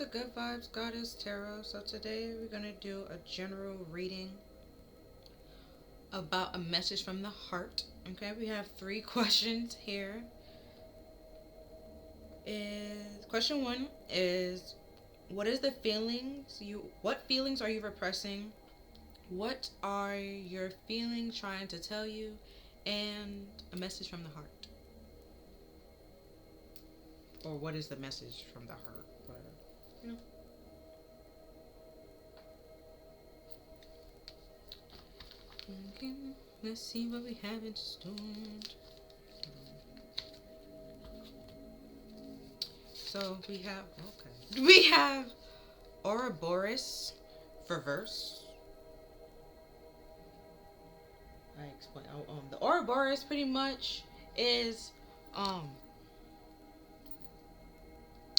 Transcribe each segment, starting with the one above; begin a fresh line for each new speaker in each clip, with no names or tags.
to Good Vibes Goddess Tarot. So today we're going to do a general reading about a message from the heart. Okay, we have 3 questions here. Question 1 is, what feelings are you repressing? What are your feelings trying to tell you? And a message from the heart. Or what is the message from the heart? Whatever. You know. Okay, let's see what we have in store. So we have Ouroboros reverse. I explain. The Ouroboros pretty much is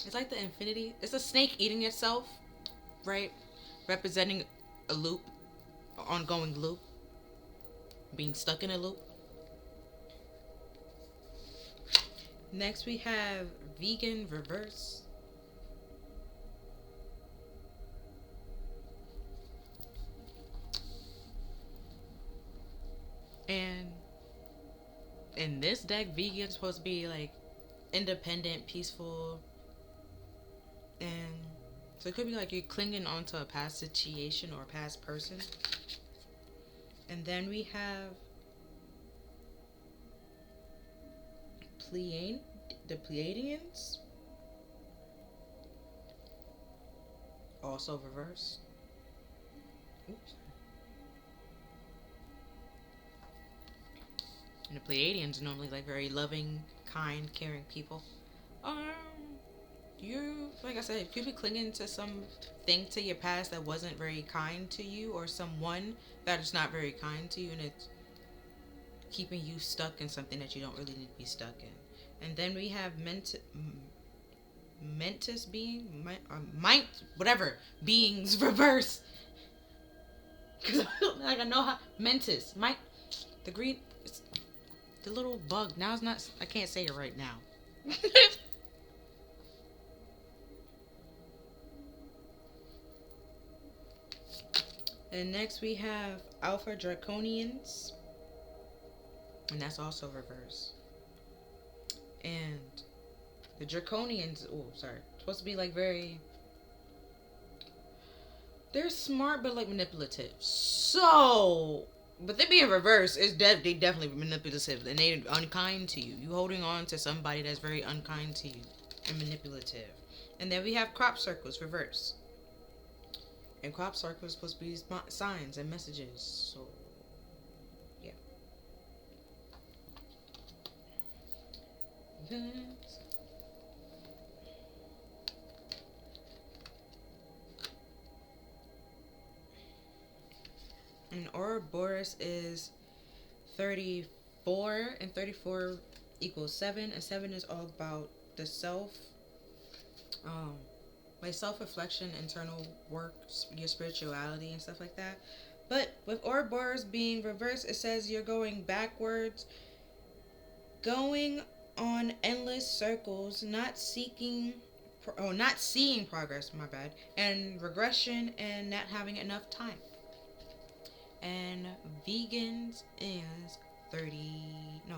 it's like the infinity. It's a snake eating itself, right? Representing a loop, an ongoing loop, being stuck in a loop. Next we have vegan reverse. And in this deck, vegan is supposed to be like independent, peaceful, and so it could be like you're clinging onto a past situation or a past person. And then we have the Pleiadians, also reverse. Oops. And the Pleiadians are normally like very loving, kind, caring people. You, like I said, you could be clinging to something to your past that wasn't very kind to you, or someone that is not very kind to you, and it's keeping you stuck in something that you don't really need to be stuck in. And then we have mentis being, whatever, beings reverse. Like I know how, mentis, the green, the little bug, now it's not, I can't say it right now. And next we have Alpha Draconians, and that's also reverse. And the Draconians, supposed to be like very, they're smart but like manipulative. So, but they being reverse, they definitely manipulative, and they unkind to you. You holding on to somebody that's very unkind to you and manipulative. And then we have crop circles reverse. And crop circles are supposed to be signs and messages. So, yeah. And Ouroboros is 34, and 34 equals 7, and 7 is all about the self, like self-reflection, internal work, your spirituality and stuff like that. But with Ouroboros being reversed, it says you're going backwards, going on endless circles, not seeing progress, my bad, and regression, and not having enough time. And vegans is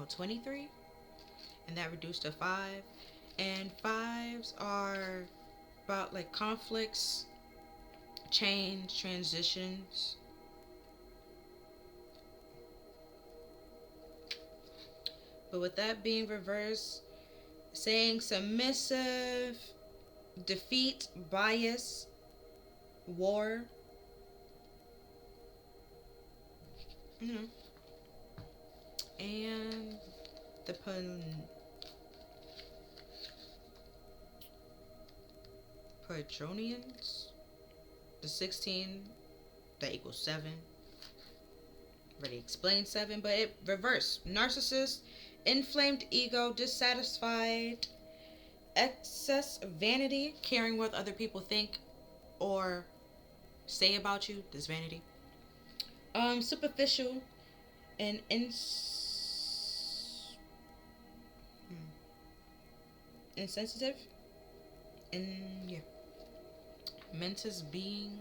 23, and that reduced to 5. And 5s are about like conflicts, change, transitions. But with that being reversed, saying submissive, defeat, bias, war, and the Patronians, the 16, that equals 7. Already explained 7, but it reversed. Narcissist, inflamed ego, dissatisfied, excess vanity, caring what other people think or say about you. This vanity. Superficial and insensitive. And yeah. Mentis being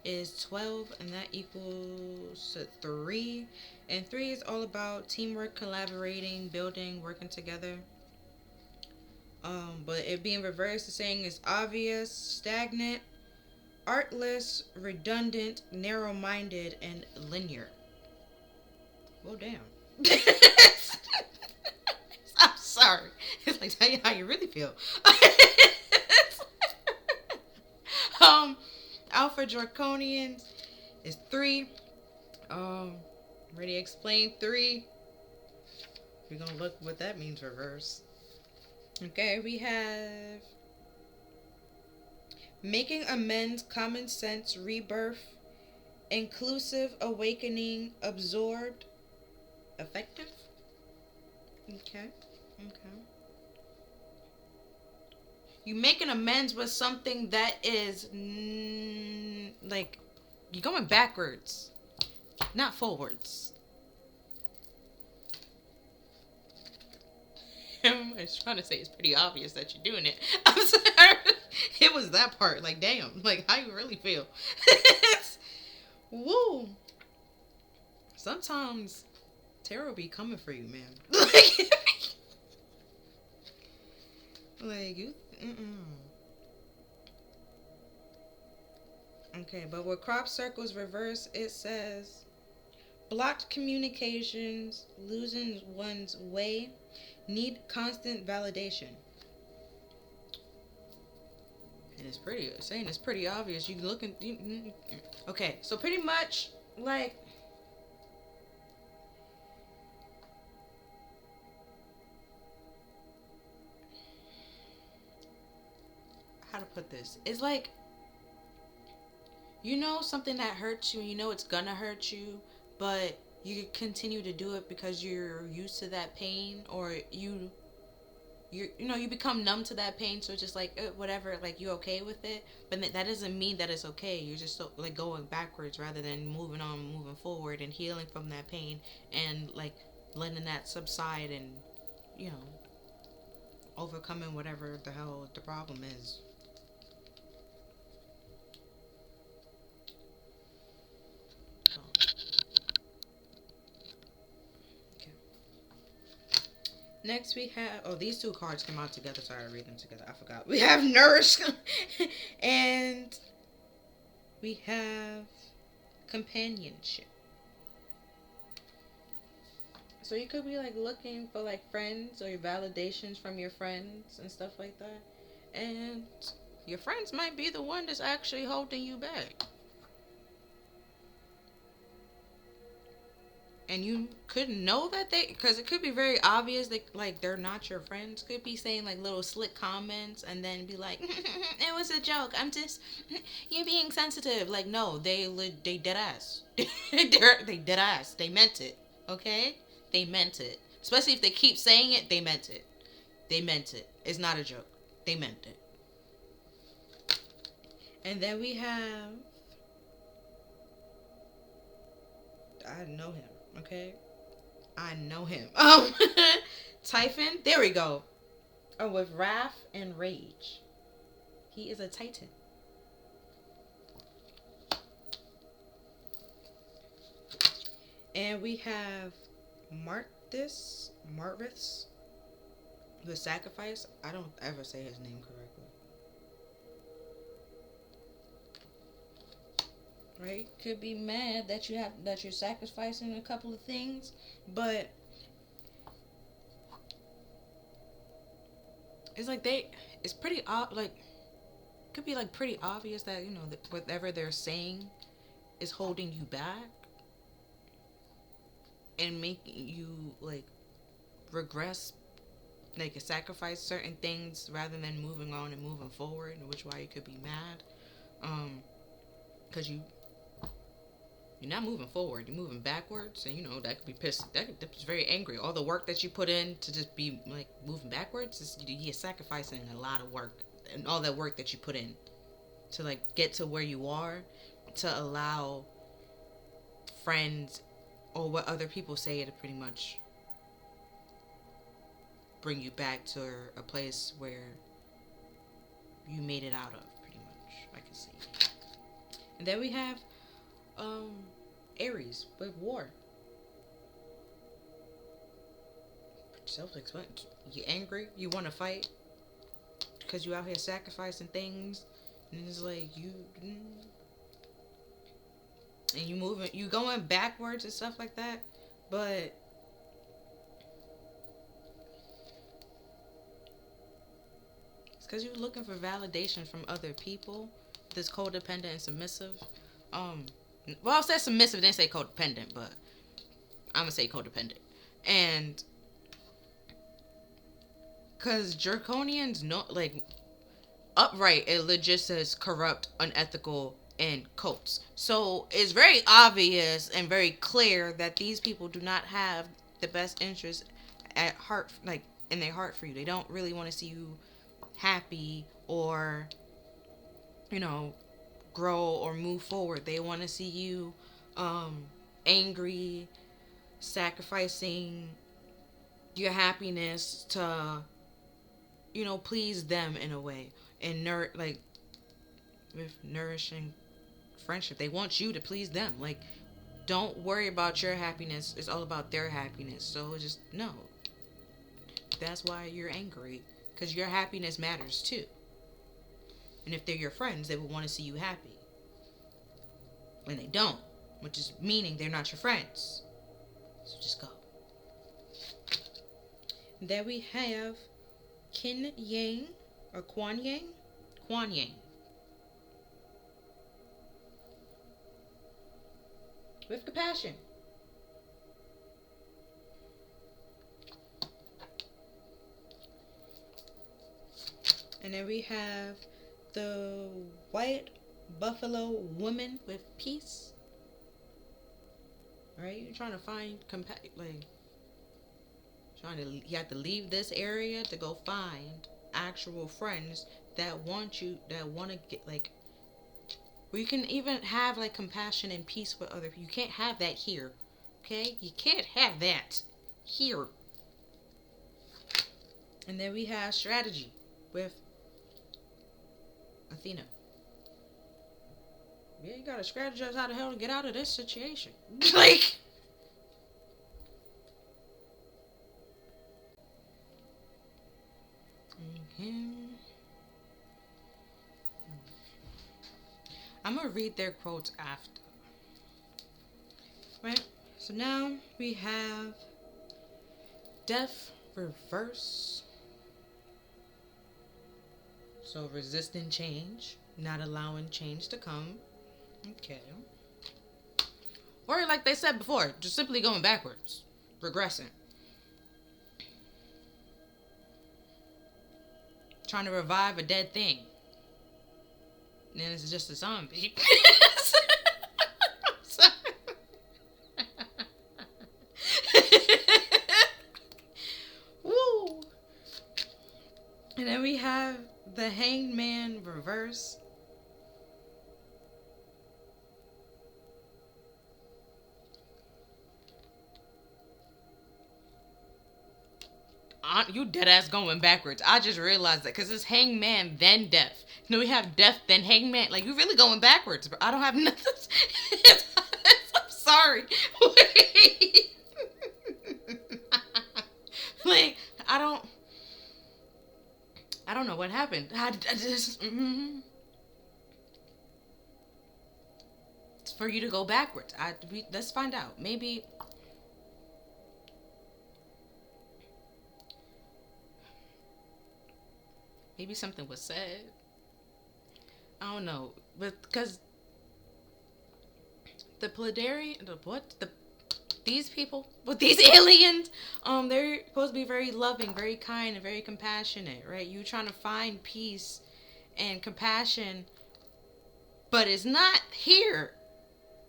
is 12, and that equals to 3. And 3 is all about teamwork, collaborating, building, working together. But it being reversed is saying it's obvious, stagnant, artless, redundant, narrow-minded, and linear. Well, damn. I'm sorry. It's like, tell you how you really feel. Alpha Draconians is 3. Ready to explain 3. We're gonna look what that means reverse. Okay, we have making amends, common sense, rebirth, inclusive, awakening, absorbed, effective. Okay. You make an amends with something that is like you're going backwards, not forwards. I was trying to say it's pretty obvious that you're doing it. I'm sorry. It was that part. Like, damn. Like, how you really feel? Woo. Sometimes tarot be coming for you, man. Like you. Okay, but with crop circles reverse, it says blocked communications, losing one's way, need constant validation. And it's pretty obvious. You looking. Okay, so pretty much like. How to put this? It's like, you know, something that hurts you, you know it's gonna hurt you, but you continue to do it because you're used to that pain, or you become numb to that pain, so it's just like whatever, like you're okay with it, but that doesn't mean that it's okay. You're just so, like going backwards rather than moving on, moving forward, and healing from that pain, and like letting that subside, and you know, overcoming whatever the hell the problem is. Next we have, these two cards come out together, so I read them together. I forgot. We have Nourish and we have Companionship. So you could be like looking for like friends or validations from your friends and stuff like that. And your friends might be the one that's actually holding you back. And you couldn't know that because it could be very obvious that like they're not your friends. Could be saying like little slick comments and then be like, it was a joke, I'm just, you're being sensitive. Like, no, they dead ass. They dead ass. They meant it. Okay, they meant it. Especially if they keep saying it, they meant it. They meant it. It's not a joke. They meant it. And then we have, I know him. Okay, I know him. Typhon. There we go. With wrath and rage. He is a Titan. And we have Marthis, the sacrifice. I don't ever say his name correctly. Right? Could be mad that you're sacrificing a couple of things, but it's like it's pretty like could be like pretty obvious that you know that whatever they're saying is holding you back and making you like regress, like sacrifice certain things rather than moving on and moving forward, which why you could be mad, because you're not moving forward, you're moving backwards, and you know that could be pissed. That's very angry. All the work that you put in to just be like moving backwards, you're sacrificing a lot of work, and all that work that you put in to like get to where you are, to allow friends or what other people say to pretty much bring you back to a place where you made it out of, pretty much. Like Let's see. And then we have Aries with war. Self-explanatory. You angry? You want to fight? Because you out here sacrificing things, and it's like and you moving, you going backwards and stuff like that. But it's because you're looking for validation from other people. This codependent and submissive. Well, I said submissive, didn't say codependent, but I'm gonna say codependent. And because draconians, no, like, upright, it legit says corrupt, unethical, and cults. So it's very obvious and very clear that these people do not have the best interest at heart, like in their heart for you. They don't really want to see you happy or, you know, grow or move forward. They want to see you angry, sacrificing your happiness to, you know, please them in a way, and like with nourishing friendship. They want you to please them. Like, don't worry about your happiness. It's all about their happiness. So just no. That's why you're angry, because your happiness matters too. And if they're your friends, they will want to see you happy. When they don't, which is meaning they're not your friends. So just go. Then we have Qin Yang, or Kuan Yang? Kuan Yang. With compassion. And then we have the White Buffalo Woman with peace. Right? You're trying to find you have to leave this area to go find actual friends that want you, that want to get, like, where you can even have like compassion and peace with other people. You can't have that here. Okay? You can't have that here. And then we have strategy with Athena. Yeah, you gotta strategize how the hell to get out of this situation. Like, I'm gonna read their quotes after. Right? So now we have Death Reverse. So resisting change, not allowing change to come. Okay. Or like they said before, just simply going backwards, regressing. Trying to revive a dead thing. And then it's just a zombie. Woo! And then we have the Hanged Man Reverse. You dead ass going backwards. I just realized that because it's Hangman then Death. No, we have Death then Hangman. Like, you really going backwards, but I don't have nothing. I'm sorry. Wait. Like, I don't know what happened. I just It's for you to go backwards. Let's find out. Maybe something was said. I don't know, but because the Pleiadian, these people, with these aliens, they're supposed to be very loving, very kind, and very compassionate, right? You trying to find peace and compassion, but it's not here,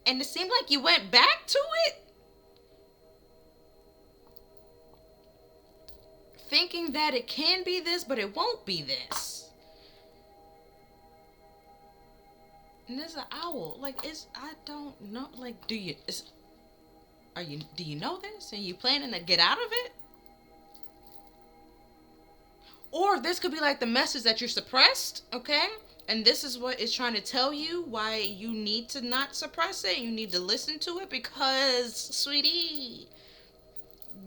and it seemed like you went back to it, thinking that it can be this, but it won't be this. And there's an owl. Like, I don't know. Like, do you know this? And you planning to get out of it? Or this could be like the message that you're suppressed, okay? And this is what it's trying to tell you, why you need to not suppress it. You need to listen to it, because, sweetie,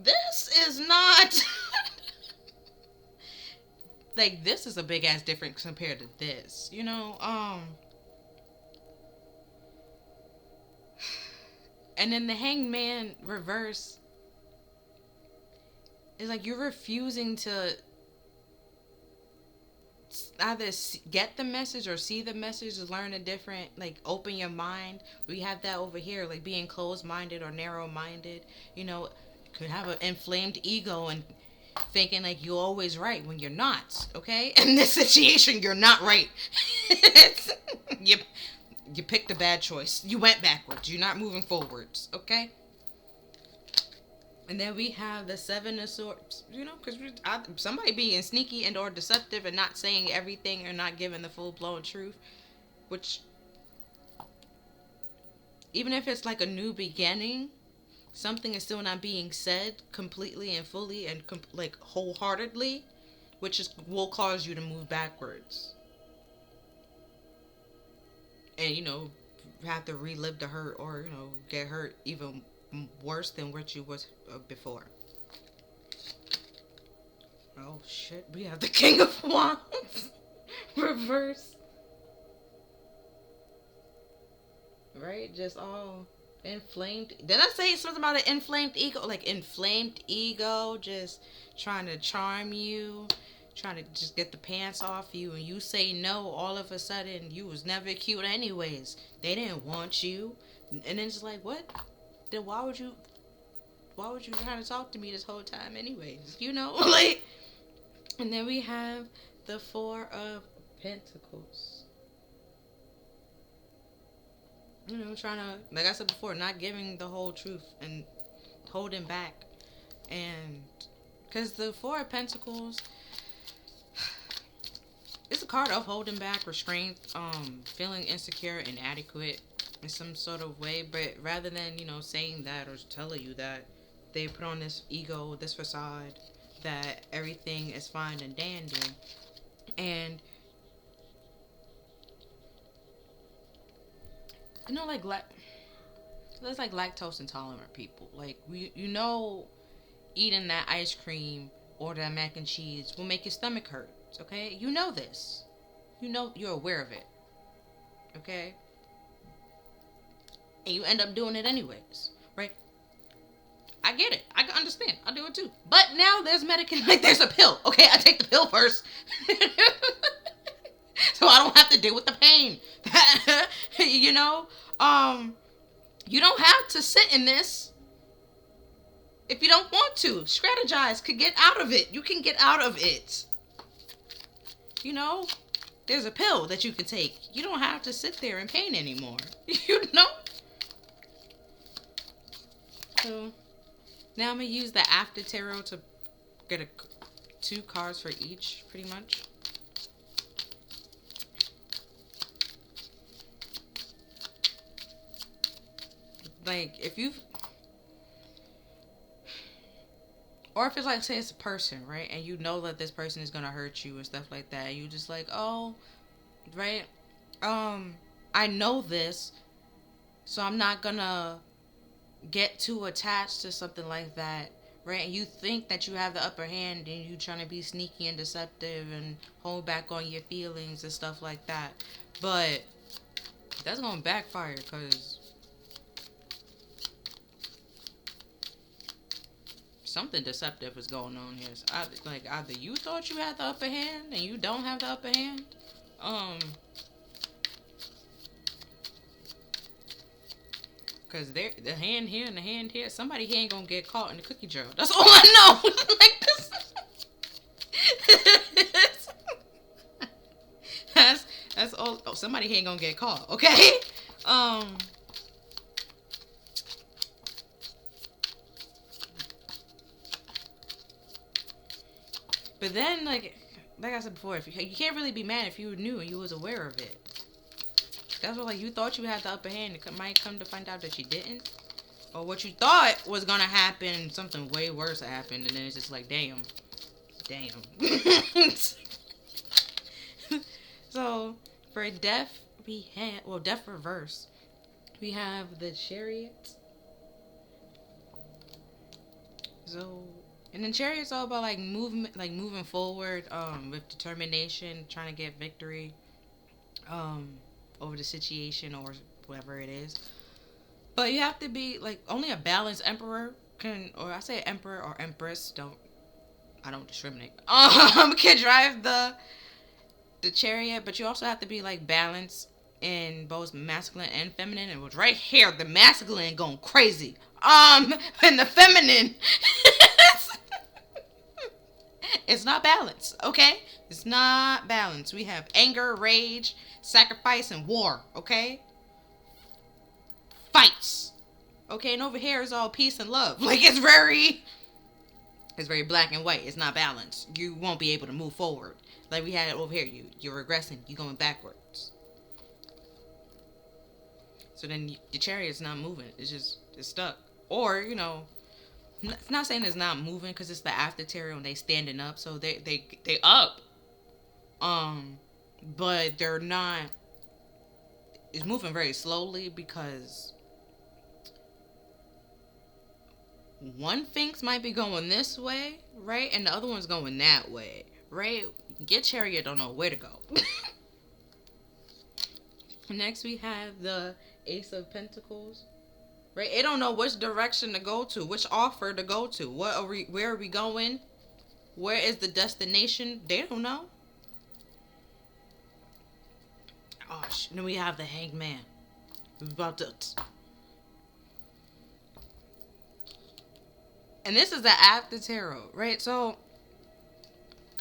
this is not like, this is a big ass difference compared to this, you know. And then the hangman reverse is like, you're refusing to either get the message or see the message, learn a different, like, open your mind. We have that over here, like being closed-minded or narrow-minded. You know, could have an inflamed ego and thinking like you're always right when you're not. Okay, in this situation, you're not right. you you picked a bad choice. You went backwards. You're not moving forwards. Okay. And then we have the Seven of Swords, you know, because somebody being sneaky and or deceptive and not saying everything or not giving the full-blown truth, which, even if it's like a new beginning, something is still not being said completely and fully and like wholeheartedly, which will cause you to move backwards. And, you know, have to relive the hurt, or, you know, get hurt even worse than what you was before. Oh shit, we have the King of Wands reverse, right? Just all inflamed. Did I say something about an inflamed ego? Like, inflamed ego, just trying to charm you, trying to just get the pants off you, and you say no, all of a sudden you was never cute anyways. They didn't want you. And then it's like, what? Then why would you try to talk to me this whole time anyways? You know? Like, and then we have the Four of Pentacles. You know, trying to, like I said before, not giving the whole truth and holding back. And because the Four of Pentacles, it's a card of holding back, restraint, feeling insecure, inadequate in some sort of way. But rather than, you know, saying that or telling you that, they put on this ego, this facade that everything is fine and dandy. And, you know, like, there's like lactose intolerant people. Like, you know, eating that ice cream or that mac and cheese will make your stomach hurt. Okay? You know this. You know, you're aware of it. Okay? And you end up doing it anyways, right? I get it. I can understand. I do it too. But now there's medication. Like, there's a pill. Okay, I take the pill first. So I don't have to deal with the pain. You know? You don't have to sit in this if you don't want to. Strategize. Could get out of it. You can get out of it. You know? There's a pill that you can take. You don't have to sit there in pain anymore. You know? So now I'm going to use the After Tarot to get 2 cards for each, pretty much. Like, if you've, or if it's like, say it's a person, right? And you know that this person is going to hurt you and stuff like that. And you just like, oh, right? I know this, so I'm not going to get too attached to something like that, right? And you think that you have the upper hand and you trying to be sneaky and deceptive and hold back on your feelings and stuff like that. But that's going to backfire, because something deceptive is going on here. So either you thought you had the upper hand and you don't have the upper hand. Because the hand here and the hand here, somebody here ain't gonna get caught in the cookie jar. That's all I know. Like, that's all. Oh, somebody here ain't gonna get caught. Okay. But then, like I said before, if you can't really be mad if you knew and you was aware of it. That's what, like, you thought you had the upper hand. It might come to find out that you didn't. Or what you thought was going to happen, something way worse happened. And then it's just like, damn. Damn. So, For death, we have, well, death reverse. We have the Chariot. So, and then Chariot's all about like movement, like moving forward, with determination, trying to get victory, um, over the situation or whatever it is. But you have to be like only a balanced emperor can, or I say emperor or empress. I don't discriminate. Can drive the chariot, but you also have to be like balanced in both masculine and feminine. It was right here, the masculine going crazy. And the feminine, it's not balanced. Okay, it's not balanced. We have anger, rage, sacrifice, and war. Okay, fights. Okay, and over here is all peace and love. Like it's very black and white. It's not balanced. You won't be able to move forward. Like we had it over here. You're regressing. You're going backwards. So then the chariot's not moving. It's stuck. Or, it's not saying it's not moving because it's the afterterial and they standing up. So they up. But they're not. It's moving very slowly because one Sphinx might be going this way, right? And the other one's going that way, right? Get chariot don't know where to go. Next we have the Ace of Pentacles, right? It don't know which direction to go to, which offer to go to. Where are we going? Where is the destination? They don't know. Oh, then we have the Hanged Man. We're about to... And this is the after tarot, right? So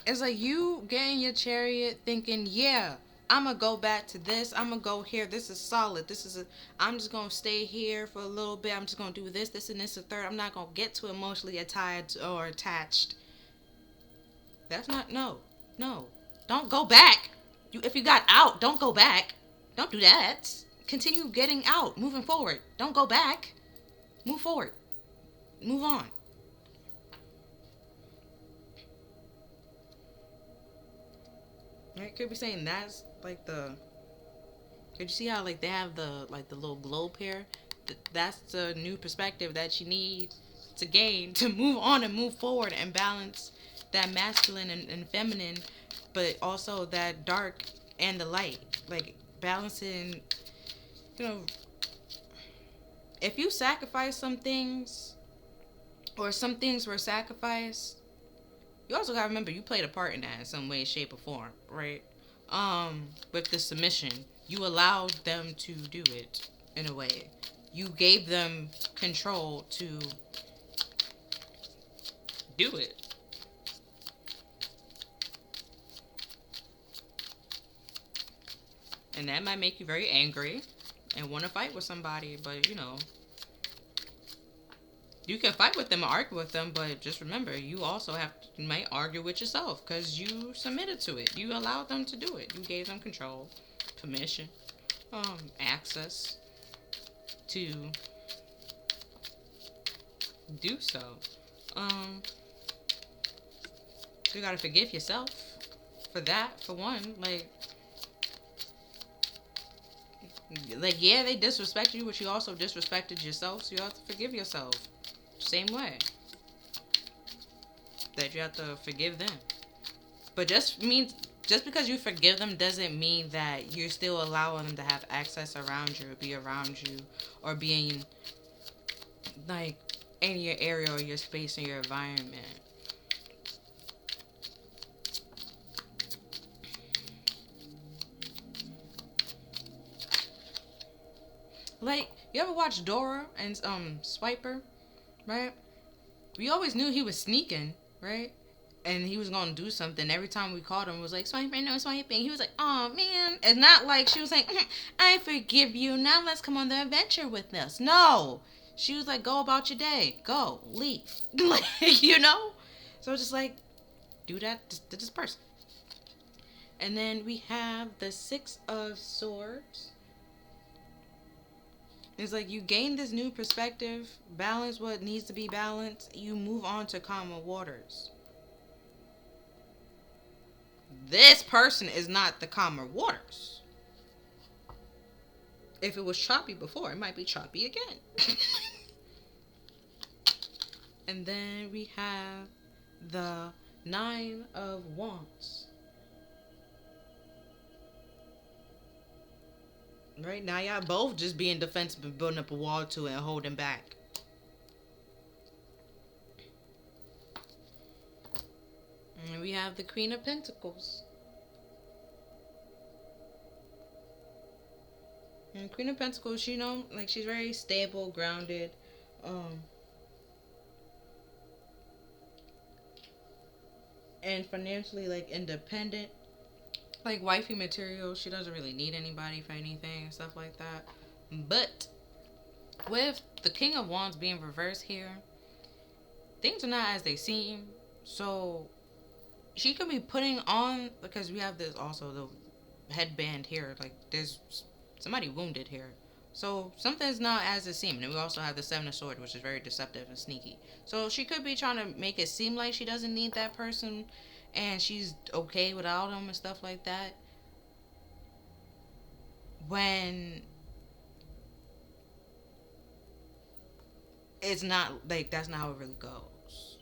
it's like you get in your chariot thinking, yeah, I'm going to go back to this. I'm going to go here. This is solid. I'm just going to stay here for a little bit. I'm just going to do this, and this, and third. I'm not going to get too emotionally tied or attached. That's not, no. Don't go back. If you got out, don't go back. Don't do that. Continue getting out, moving forward. Don't go back. Move forward. Move on. Right? Could be saying that's like the... Could you see how like they have the little globe here? That's the new perspective that you need to gain to move on and move forward and balance that masculine and feminine, but also that dark and the light. Like balancing, if you sacrifice some things or some things were sacrificed, you also gotta remember you played a part in that in some way, shape, or form, right? With the submission, you allowed them to do it in a way. You gave them control to do it. And that might make you very angry and want to fight with somebody, but you can fight with them or argue with them, but just remember, you also might argue with yourself because you submitted to it. You allowed them to do it. You gave them control, permission, access to do so. You gotta forgive yourself for that, for one. Like yeah, they disrespected you, but you also disrespected yourself, so you have to forgive yourself. Same way. That you have to forgive them. But just because you forgive them doesn't mean that you're still allowing them to have access around you or be around you or be in like in your area or your space and your environment. Like, you ever watch Dora and Swiper, right? We always knew he was sneaking, right? And he was gonna do something. Every time we called him, it was like, swiping, no swiping. He was like, oh man. It's not like she was like, I forgive you. Now let's come on the adventure with us. No. She was like, go about your day. Go. Leave. Like, So just like, do that to this person. And then we have the Six of Swords. It's like you gain this new perspective, balance what needs to be balanced, you move on to calmer waters. This person is not the calmer waters. If it was choppy before, it might be choppy again. And then we have the Nine of Wands. Right now, y'all both just being defensive and building up a wall to it and holding back. And we have the Queen of Pentacles. And Queen of Pentacles, you know, like she's very stable, grounded, and financially like independent. Like wifey material, she doesn't really need anybody for anything and stuff like that. But with the King of Wands being reversed here, things are not as they seem. So she could be putting on, because we have this also the headband here, like there's somebody wounded here. So something's not as it seems. And we also have the Seven of Swords, which is very deceptive and sneaky. So she could be trying to make it seem like she doesn't need that person and she's okay without him and stuff like that, when it's not, like, that's not how it really goes.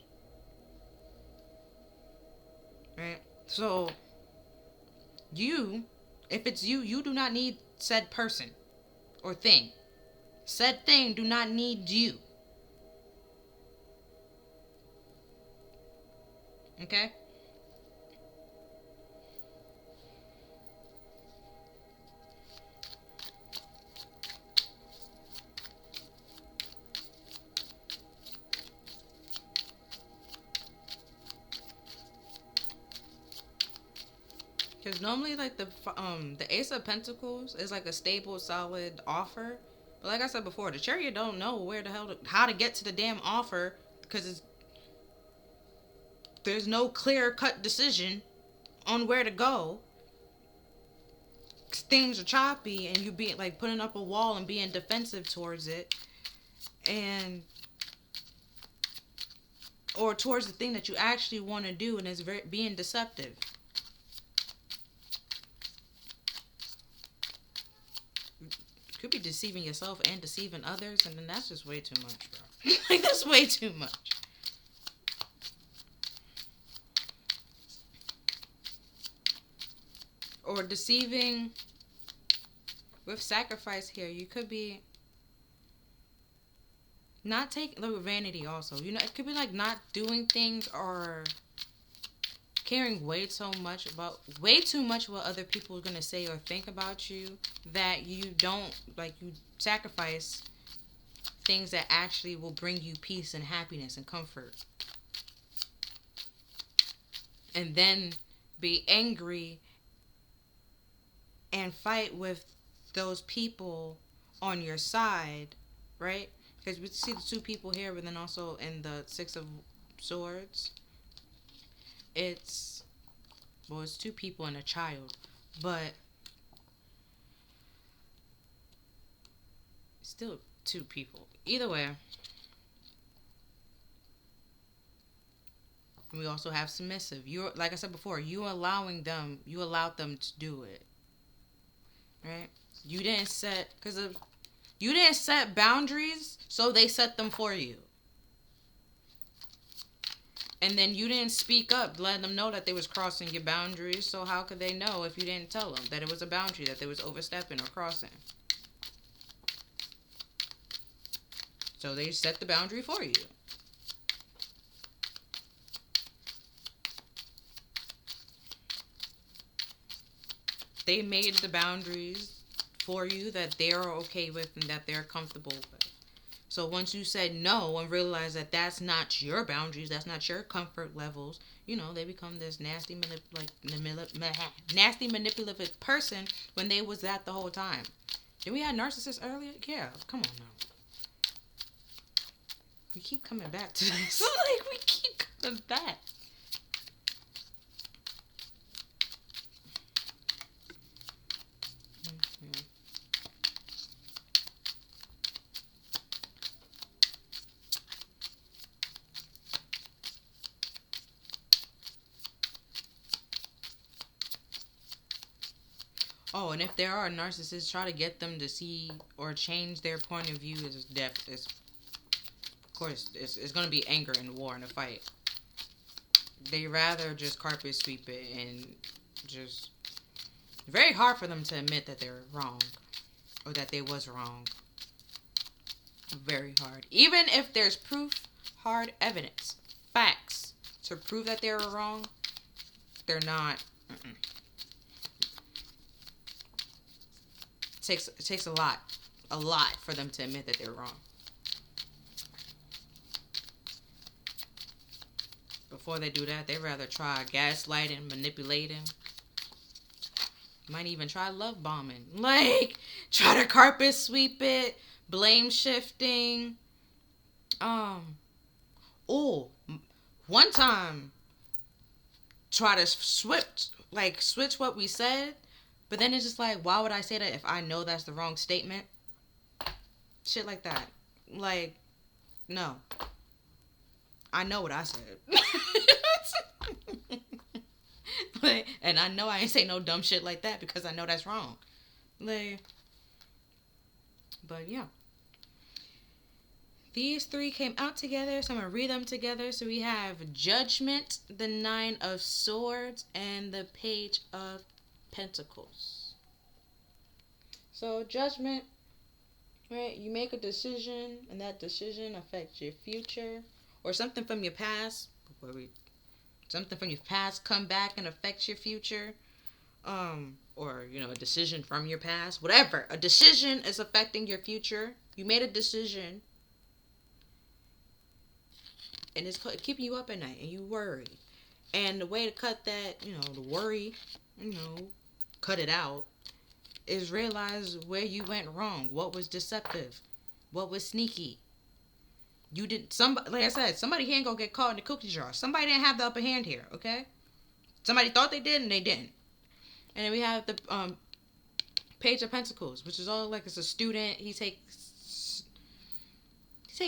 Right? So you, if it's you, you do not need said person or thing. Said thing do not need you. Okay? Because normally, like, the Ace of Pentacles is like a stable, solid offer. But like I said before, the Chariot don't know where the hell how to get to the damn offer, because there's no clear-cut decision on where to go. Things are choppy, and you being like putting up a wall and being defensive towards it, and or towards the thing that you actually want to do, and it's being deceptive. Could be deceiving yourself and deceiving others, and then that's just way too much, bro. Like, that's way too much. Or deceiving with sacrifice here. You could be not taking, like, vanity also. You know, it could be like not doing things or caring way too much what other people are going to say or think about you, that you don't, like, you sacrifice things that actually will bring you peace and happiness and comfort, and then be angry and fight with those people on your side, right? Because we see the two people here, but then also in the Six of Swords, it's two people and a child, but still two people. Either way. And we also have submissive. You're, like I said before, you allowed them to do it. Right? You didn't set boundaries, so they set them for you. And then you didn't speak up, letting them know that they was crossing your boundaries. So how could they know if you didn't tell them that it was a boundary, that they was overstepping or crossing? So they set the boundary for you. They made the boundaries for you that they're okay with and that they're comfortable with. So once you said no and realized that that's not your boundaries, that's not your comfort levels, you know, they become this nasty manipulative person when they was that the whole time. Did we have narcissists earlier? Yeah, come on now. We keep coming back to this. Like, we keep coming back. Oh, and if there are narcissists, try to get them to see or change their point of view. Is of course it's gonna be anger and war and a fight. They rather just carpet sweep it and just very hard for them to admit that they're wrong or that they was wrong. Very hard. Even if there's proof, hard evidence, facts to prove that they were wrong, they're not. It takes a lot for them to admit that they're wrong. Before they do that, they rather try gaslighting, manipulating. Might even try love bombing. Like, try to carpet sweep it, blame shifting. One time, try to switch what we said, but then it's just like, why would I say that if I know that's the wrong statement? Shit like that. Like, no. I know what I said. Like, and I know I ain't say no dumb shit like that because I know that's wrong. Like, but yeah. These three came out together, so I'm going to read them together. So we have Judgment, the Nine of Swords, and the Page of Pentacles. So Judgment, right? You make a decision, and that decision affects your future, or something from your past. Something from your past come back and affects your future, or a decision from your past. Whatever, a decision is affecting your future. You made a decision. And it's keeping you up at night, and you worry. And the way to cut that, the worry, cut it out, is realize where you went wrong. What was deceptive? What was sneaky? You didn't. Like I said, somebody here ain't gonna get caught in the cookie jar. Somebody didn't have the upper hand here. Okay. Somebody thought they did, and they didn't. And then we have the Page of Pentacles, which is all like it's a student. He takes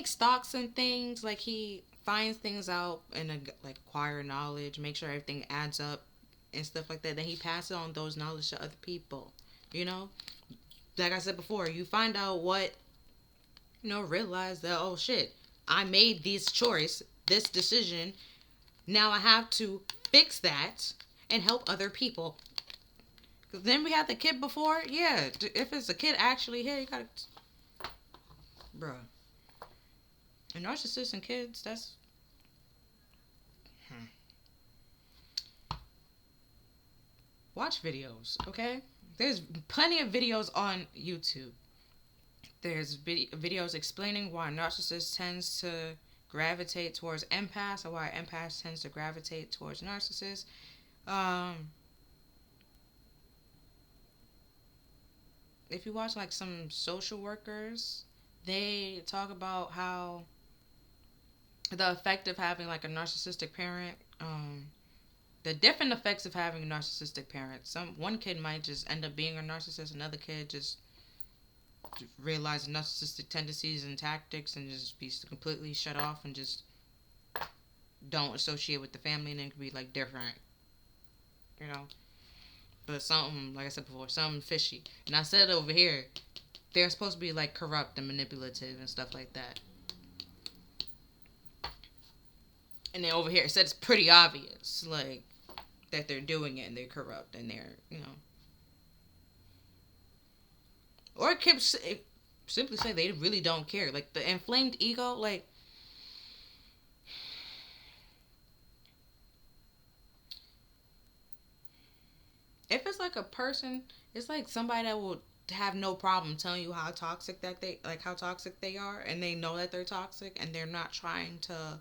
stocks and things, like he finds things out and acquire knowledge, make sure everything adds up and stuff like that. Then he passes on those knowledge to other people. Like I said before, you find out what, realize that, oh shit, I made this choice, this decision. Now I have to fix that and help other people. Cause then we had the kid before. Yeah, if it's a kid actually here, you gotta, bruh. And narcissists and kids, that's... Watch videos, okay? There's plenty of videos on YouTube. There's videos explaining why narcissists tends to gravitate towards empaths, or why empaths tends to gravitate towards narcissists. If you watch like some social workers, they talk about how the effect of having like a narcissistic parent, the different effects of having a narcissistic parent. One kid might just end up being a narcissist, another kid just realize narcissistic tendencies and tactics and just be completely shut off and just don't associate with the family, and then it could be like different, But something, like I said before, something fishy. And I said over here, they're supposed to be like corrupt and manipulative and stuff like that. And then over here, it said it's pretty obvious, like, that they're doing it and they're corrupt and they're, Or it could simply say they really don't care. Like, the inflamed ego, like, if it's like a person, it's like somebody that will have no problem telling you how toxic they are, and they know that they're toxic, and they're not trying to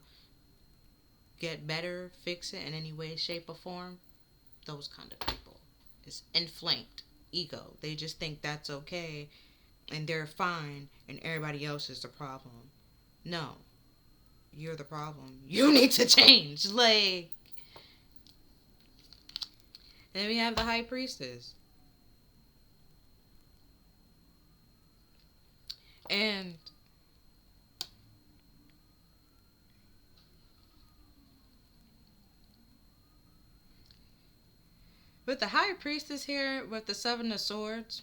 get better, fix it in any way, shape, or form. Those kind of people. It's inflamed ego. They just think that's okay, and they're fine, and everybody else is the problem. No. You're the problem. You need to change. Like... And then we have the High Priestess. And With the High Priestess here, with the Seven of Swords,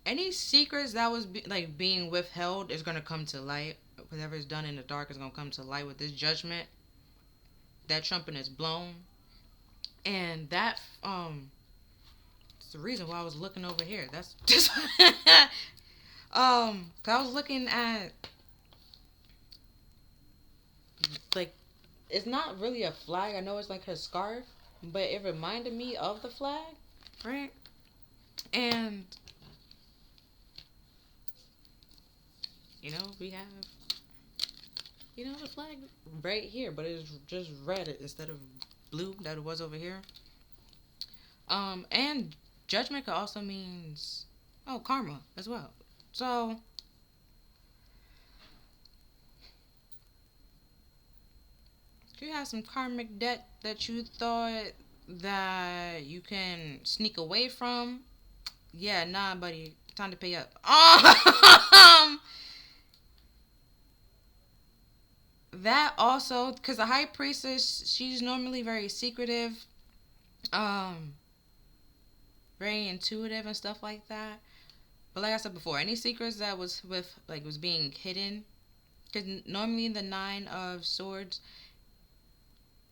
any secrets that was being withheld is gonna come to light. Whatever is done in the dark is gonna come to light with this judgment. That trumpet is blown, and that it's the reason why I was looking over here. That's just I was looking at like it's not really a flag. I know it's like her scarf, but it reminded me of the flag, right? And we have the flag right here, but it's just red instead of blue that it was over here. And judgment also means karma as well. So if you have some karmic debt that you thought that you can sneak away from, yeah, nah, buddy, time to pay up. That also, because the High Priestess, she's normally very secretive, very intuitive and stuff like that. But like I said before, any secrets that was was being hidden, because normally the Nine of Swords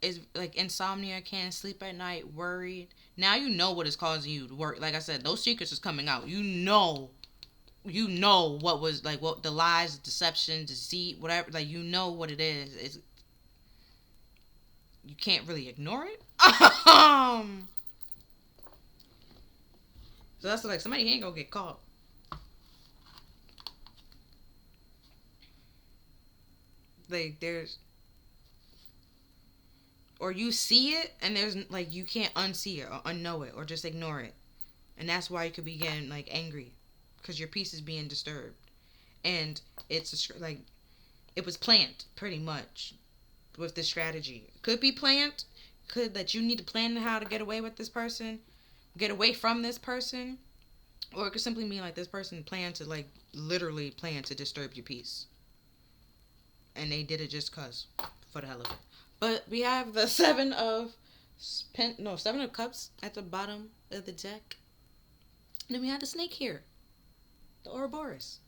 is like insomnia, can't sleep at night, worried. Now you know what is causing you to worry. Like I said, those secrets is coming out. You know what was what the lies, deception, deceit, whatever. Like what it is. It's you can't really ignore it. So that's like somebody ain't gonna get caught. Like there's, or you see it and there's you can't unsee it or unknow it or just ignore it, and that's why you could be getting angry, because your peace is being disturbed, and it's it was planned pretty much with this strategy. Could be planned, could that you need to plan how to get away with this person, get away from this person, or it could simply mean this person planned to literally plan to disturb your peace. And they did it just cause, for the hell of it. But we have the Seven of Cups at the bottom of the deck. And then we have the snake here, the Ouroboros.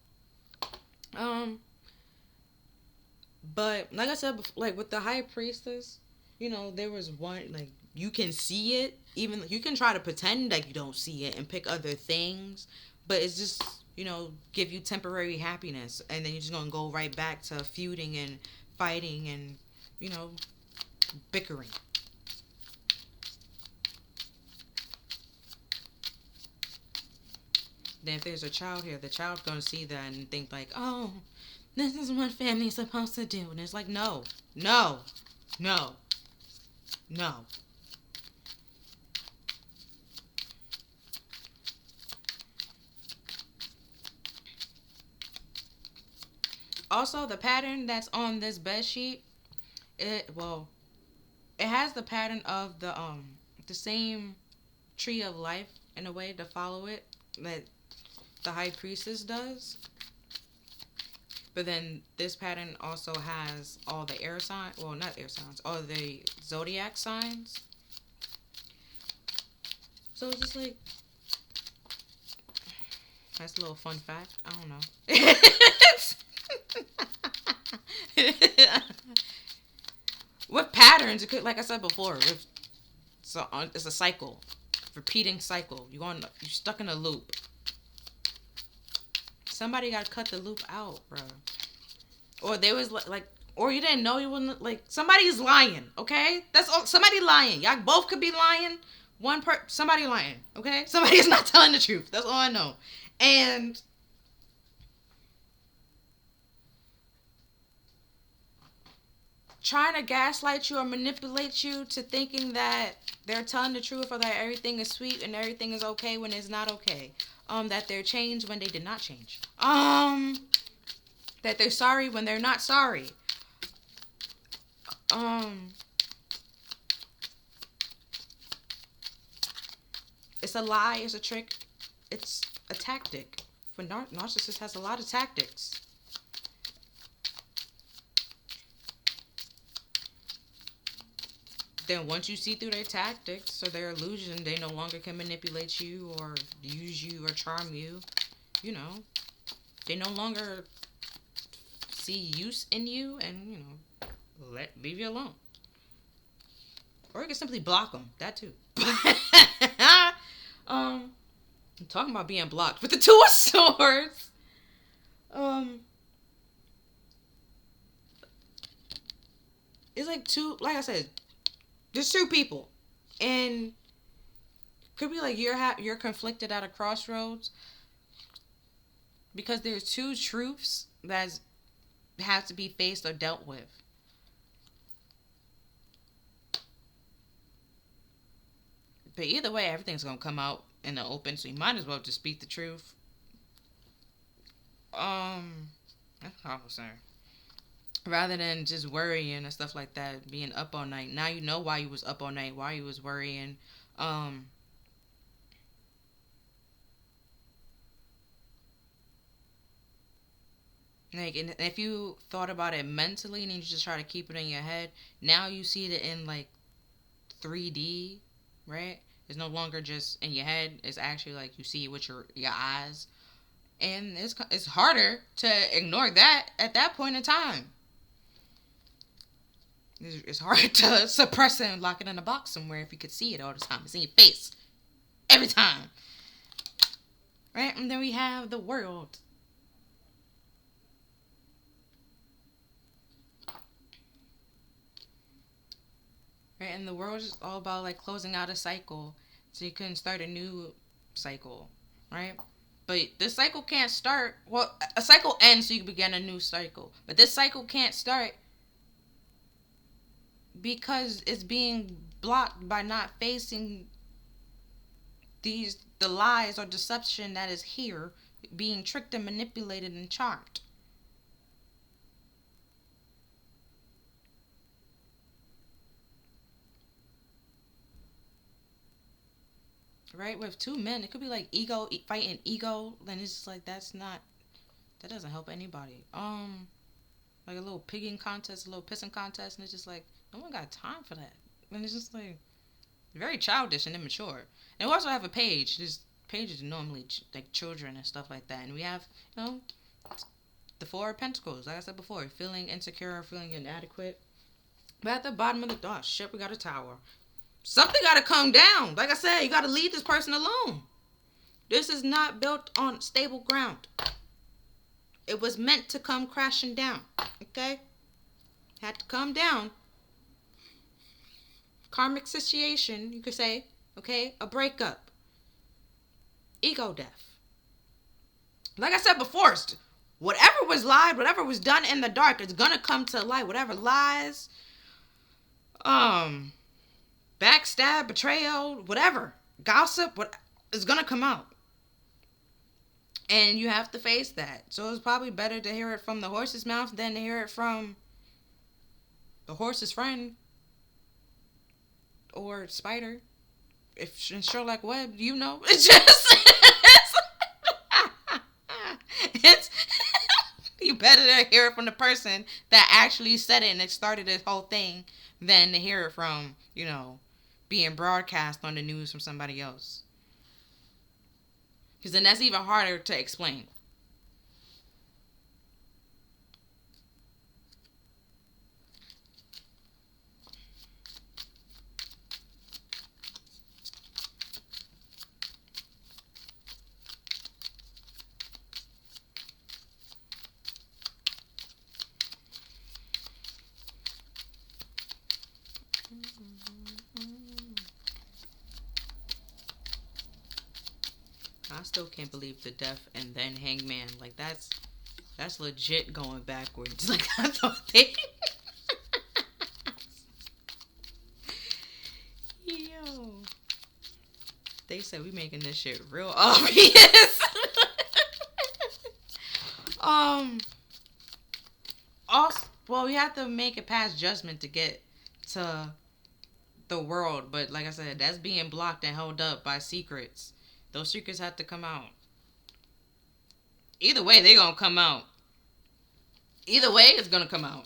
But like I said, with the High Priestess, there was one you can see it. Even you can try to pretend you don't see it and pick other things, but it's just give you temporary happiness, and then you're just gonna go right back to feuding and fighting and bickering. Then if there's a child here, the child's gonna see that and think oh, this is what family's supposed to do, and it's no. Also, the pattern that's on this bed sheet, it has the pattern of the same tree of life in a way to follow it that the High Priestess does. But then this pattern also has all the air signs, well, not air signs, all the zodiac signs. So it's just that's a little fun fact. I don't know. With patterns, it could, like I said before, it's a cycle, repeating cycle. You're stuck in a loop. Somebody got to cut the loop out, bro. Or they was or you didn't know you wouldn't somebody's lying, okay? That's all. Somebody lying. Y'all both could be lying. Somebody lying, okay? Somebody is not telling the truth. That's all I know. And trying to gaslight you or manipulate you to thinking that they're telling the truth, or that everything is sweet and everything is okay when it's not okay. That they're changed when they did not change. That they're sorry when they're not sorry. It's a lie, it's a trick, it's a tactic. For narcissist has a lot of tactics. then once you see through their tactics or their illusion, they no longer can manipulate you or use you or charm you. You know, they no longer see use in you, and leave you alone. Or you can simply block them. That too. I'm talking about being blocked with the Two of Swords. It's like two. Like I said, there's two people, and could be like you're conflicted at a crossroads because there's two truths that have to be faced or dealt with. But either way, everything's gonna come out in the open, so you might as well just speak the truth. That's all I'm saying. Rather than just worrying and stuff like that, being up all night. Now you know why you was up all night, why you was worrying. Like, and if you thought about it mentally and you just try to keep it in your head, now you see it in like 3D, right? It's no longer just in your head. It's actually like you see it with your eyes, and it's harder to ignore that at that point in time. It's hard to suppress it and lock it in a box somewhere if you could see it all the time. It's in your face every time, right? And then we have the world. Right, and the world is all about like closing out a cycle so you can start a new cycle, right? But this cycle can't start. Well, a cycle ends so you can begin a new cycle. But this cycle can't start because it's being blocked by not facing the lies or deception that is here, being tricked and manipulated and charmed. Right, with two men, it could be like ego fighting ego, then it's just like that doesn't help anybody. Like a little pigging contest, a little pissing contest, and it's just like no one got time for that. And it's just like very childish and immature. And we also have a page. This page is normally like children and stuff like that, and we have the Four of Pentacles. Like I said before, feeling insecure, feeling inadequate. But at the bottom of the shit, we got a Tower. Something got to come down. Like I said, you got to leave this person alone. This is not built on stable ground. It was meant to come crashing down. Okay? Had to come down. Karmic situation, you could say. Okay? A breakup. Ego death. Like I said before, whatever was lied, whatever was done in the dark, it's going to come to light. Whatever lies, backstab, betrayal, whatever, gossip, what is gonna come out, and you have to face that. So it's probably better to hear it from the horse's mouth than to hear it from the horse's friend or spider. If in Sherlock Webb, it's just it's you better to hear it from the person that actually said it and it started this whole thing than to hear it from being broadcast on the news from somebody else. Because then that's even harder to explain. I still can't believe the Death and then Hangman. Like that's legit going backwards. Like I thought they Yo. They said we making this shit real obvious. Also, well, we have to make it past judgment to get to the world, but like I said, that's being blocked and held up by secrets. Those secrets have to come out. Either way, they're gonna come out. Either way, it's gonna come out.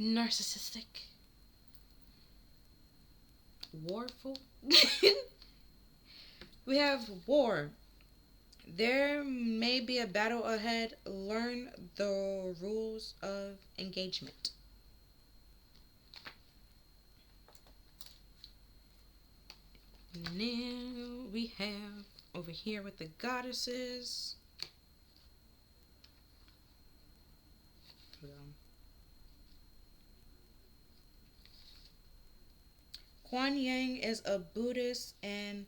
narcissistic, warful. We have war. There may be a battle ahead. Learn the rules of engagement. Now we have over here with the goddesses. Kuan Yin is a Buddhist and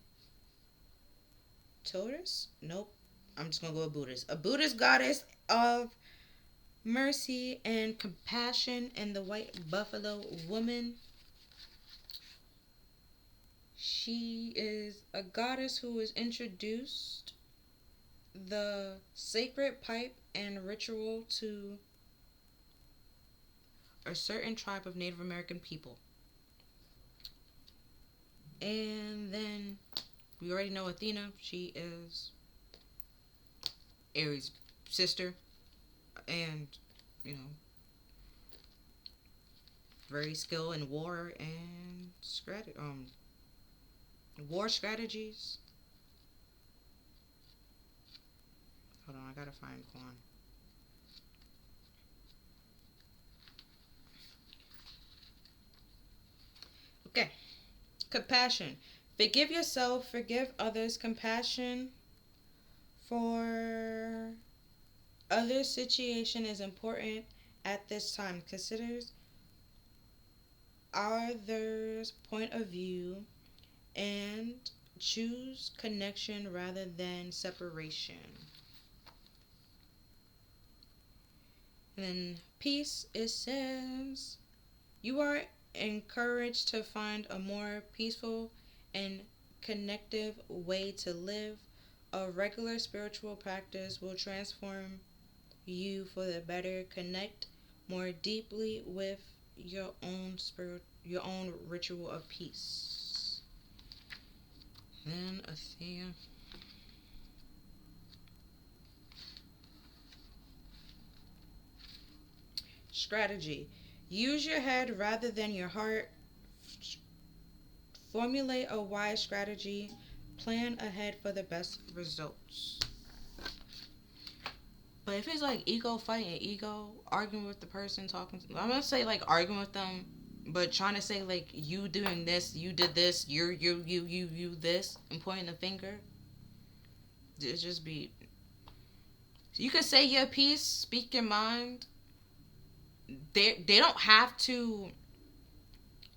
Taurus? Nope. I'm just gonna go with Buddhist. A Buddhist goddess of mercy and compassion, and the white buffalo woman. She is a goddess who was introduced the sacred pipe and ritual to a certain tribe of Native American people. And then we already know Athena. She is Ares' sister, and very skilled in war and war strategies. Hold on, I gotta find Quan. Okay. Compassion. Forgive yourself, forgive others. Compassion for other situation is important at this time. Considers others' point of view and choose connection rather than separation. And then peace, it says, you are encouraged to find a more peaceful and connective way to live. A regular spiritual practice will transform you for the better. Connect more deeply with your own your own ritual of peace. Then Athena. Strategy. Use your head rather than your heart. Formulate a wise strategy. Plan ahead for the best results. But if it's like ego fighting ego, arguing with the person, I'm gonna say like arguing with them, but trying to say like you doing this, you did this, you this, and pointing the finger. It just be. You can say your piece, speak your mind. They don't have to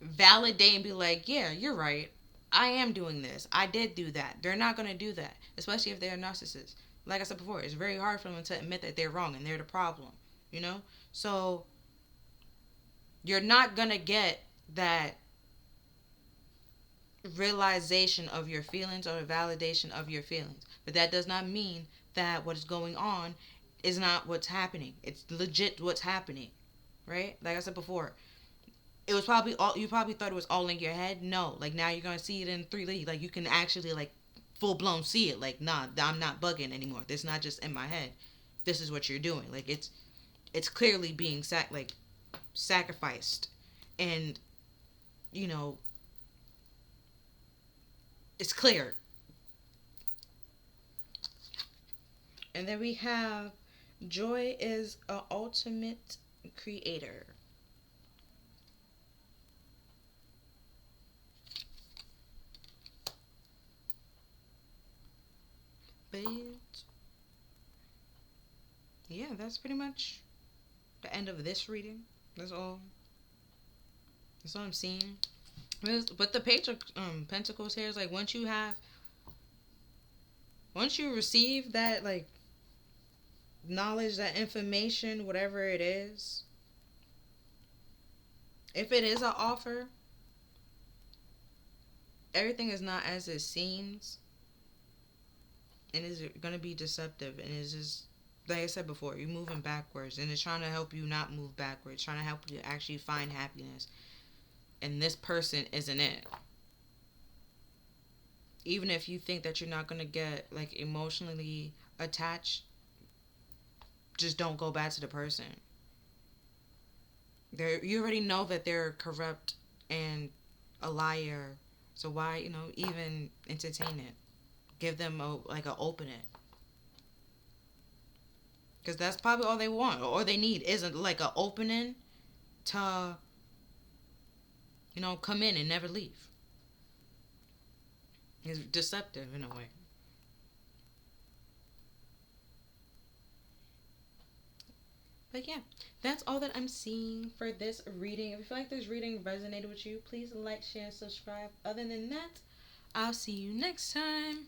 validate and be like, yeah, you're right. I am doing this. I did do that. They're not going to do that, especially if they're a narcissist. Like I said before, it's very hard for them to admit that they're wrong and they're the problem, you know? So you're not going to get that realization of your feelings or the validation of your feelings. But that does not mean that what is going on is not what's happening. It's legit what's happening, right? Like I said before, it was probably all you probably thought it was all in your head. No, like now you're gonna see it in 3D. Like you can actually like full blown see it. Like nah, I'm not bugging anymore. This is not just in my head. This is what you're doing. Like it's clearly being sacrificed, and you know it's clear. And then we have joy is an ultimate creator. But yeah, that's pretty much the end of this reading. That's all. That's all I'm seeing. But the Page of Pentacles here is like once you receive that like knowledge, that information, whatever it is, if it is an offer, everything is not as it seems, and is going to be deceptive, and it's just like I said before, you're moving backwards, and it's trying to help you not move backwards, trying to help you actually find happiness, and this person isn't it. Even if you think that you're not going to get like emotionally attached, just don't go back to the person. You already know that they're corrupt and a liar. So why, even entertain it? Give them a opening. Because that's probably all they want or they need isn't like an opening to, come in and never leave. It's deceptive in a way. But yeah, that's all that I'm seeing for this reading. If you feel like this reading resonated with you, please like, share, and subscribe. Other than that, I'll see you next time.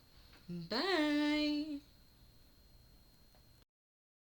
Bye.